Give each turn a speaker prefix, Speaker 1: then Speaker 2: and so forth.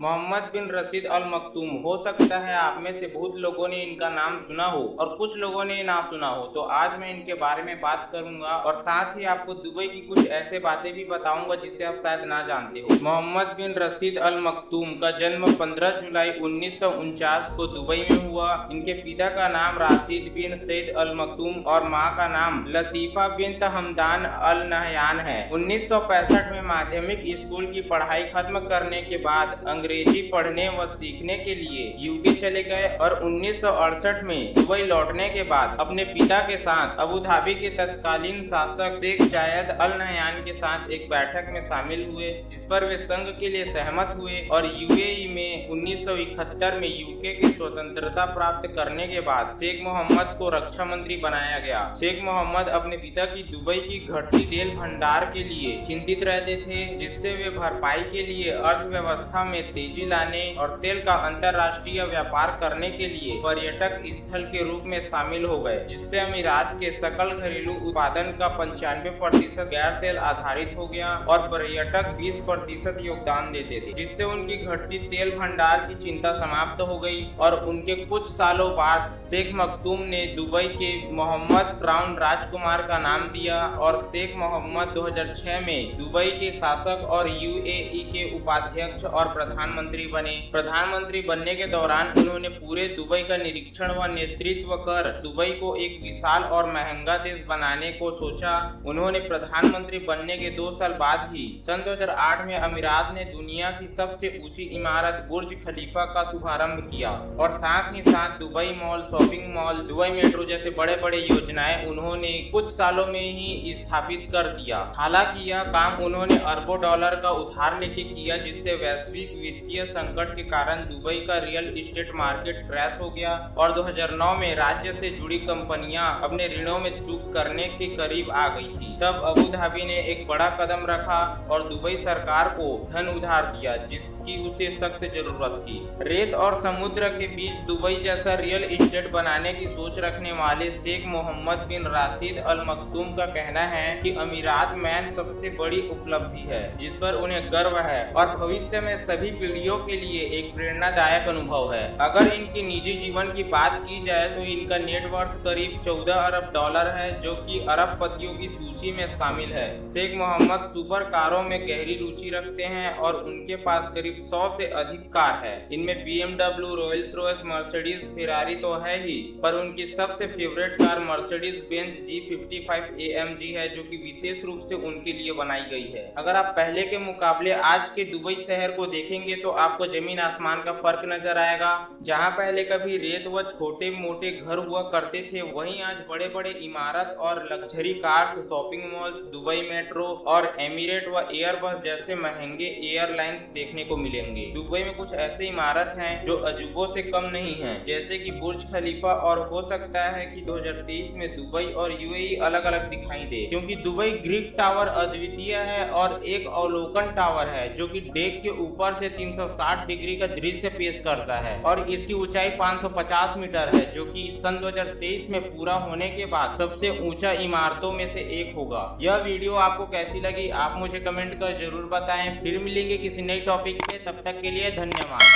Speaker 1: मोहम्मद बिन रशीद अल मखदूम। हो सकता है आप में से बहुत लोगों ने इनका नाम सुना हो और कुछ लोगों ने ना सुना हो, तो आज मैं इनके बारे में बात करूंगा और साथ ही आपको दुबई की कुछ ऐसे बातें भी बताऊंगा जिसे आप शायद ना जानते हो। मोहम्मद बिन रशीद अल मखदूम का जन्म 15 जुलाई 1949 को दुबई में हुआ। इनके पिता का नाम राशिद बिन सैद अल मखदूम और माँ का नाम लतीफा बिन हमदान अल नहयान है। 1965 में माध्यमिक स्कूल की पढ़ाई खत्म करने के बाद अंग्रेजी पढ़ने व सीखने के लिए यूके चले गए और 1968 में दुबई लौटने के बाद अपने पिता के साथ अबू धाबी के तत्कालीन शासक शेख जायद अल नहयान के साथ एक बैठक में शामिल हुए, जिस पर वे संघ के लिए सहमत हुए और यूएई में 1971 में यूके की स्वतंत्रता प्राप्त करने के बाद शेख मोहम्मद को रक्षा मंत्री बनाया गया। शेख मोहम्मद अपने पिता की दुबई की घटती तेल भंडार के लिए चिंतित रहते थे, जिससे वे भरपाई के लिए अर्थव्यवस्था में तेजी लाने और तेल का अंतर्राष्ट्रीय व्यापार करने के लिए पर्यटक स्थल के रूप में शामिल हो गए, जिससे अमीरात के सकल घरेलू उत्पादन का 95% गैर तेल आधारित हो गया और पर्यटक 20% योगदान देते थे, जिससे उनकी घटती तेल भंडार की चिंता समाप्त हो गई। और उनके कुछ सालों बाद शेख मखदूम ने दुबई के मोहम्मद क्राउन राजकुमार का नाम दिया और शेख मोहम्मद 2006 में दुबई के शासक और यूएई के उपाध्यक्ष और प्रधानमंत्री बने। प्रधानमंत्री बनने के दौरान उन्होंने पूरे दुबई का निरीक्षण व नेतृत्व कर दुबई को एक विशाल और महंगा देश बनाने को सोचा। उन्होंने प्रधानमंत्री बनने के 2 साल बाद ही सन 2008 में अमीरात ने दुनिया की सबसे ऊंची इमारत बुर्ज खलीफा का शुभारंभ किया और साथ ही साथ Dubai mall, shopping mall, Dubai metro जैसे बड़े बड़े योजनाएं उन्होंने कुछ सालों में ही स्थापित कर दिया। हालांकि यह काम उन्होंने अरबों डॉलर का उधार लेके किया, जिससे वैश्विक वित्तीय संकट के कारण दुबई का रियल एस्टेट मार्केट क्रैश हो गया और 2009 में राज्य से जुड़ी कंपनियां अपने ऋणों में चूक करने के करीब आ गई थी। तब अबू धाबी ने एक बड़ा कदम रखा और दुबई सरकार को धन उधार दिया, जिसकी उसे सख्त जरूरत थी। रेत और समुद्र के बीच दुबई जैसा रियल एस्टेट बनाने की सोच रखने वाले शेख मोहम्मद बिन राशिद अल मखदूम का कहना है कि अमीरात मैन सबसे बड़ी उपलब्धि है जिस पर उन्हें गर्व है और भविष्य में सभी पीढ़ियों के लिए एक प्रेरणादायक अनुभव है। अगर इनके निजी जीवन की बात की जाए तो इनका नेटवर्थ करीब 14 अरब डॉलर है, जो कि अरबपतियों की सूची में शामिल है। शेख मोहम्मद सुपर कारों में गहरी रुचि रखते हैं और उनके पास करीब 100 से अधिक कार है। इनमें BMW, Royals Royce, Mercedes, Ferrari तो है ही, पर उनकी सबसे favourite car Mercedes Benz G55 AMG है, जो कि विशेष रूप से उनके लिए बनाई गई है। अगर आप पहले के मुकाबले आज के दुबई शहर को देखेंगे तो आपको जमीन आसमान का फर्क नजर आएगा। जहां पहले कभी रेत व छोटे मोटे घर हुआ करते थे, वहीं आज बड़े बड़े इमारत और luxury cars, shopping malls, Dubai metro और एमिरेट व एयरबस जैसे महंगे एयरलाइंस देखने को मिलेंगे। दुबई में कुछ ऐसे इमारत हैं जो अजूबों से कम नहीं हैं, जैसे कि बुर्ज खलीफा, और हो सकता है कि 2023 में दुबई और यूएई अलग अलग दिखाई दे, क्योंकि दुबई ग्रीक टावर अद्वितीय है और एक अवलोकन टावर है जो कि डेक के ऊपर से 360 डिग्री का दृश्य पेश करता है और इसकी ऊंचाई 550 मीटर है, जो कि सन 2023 में पूरा होने के बाद सबसे ऊंचा इमारतों में से एक होगा। यह वीडियो आपको कैसी लगी आप मुझे कमेंट कर जरूर बताएं। फिर मिलेंगे किसी नई टॉपिक पे, तब तक के लिए धन्यवाद।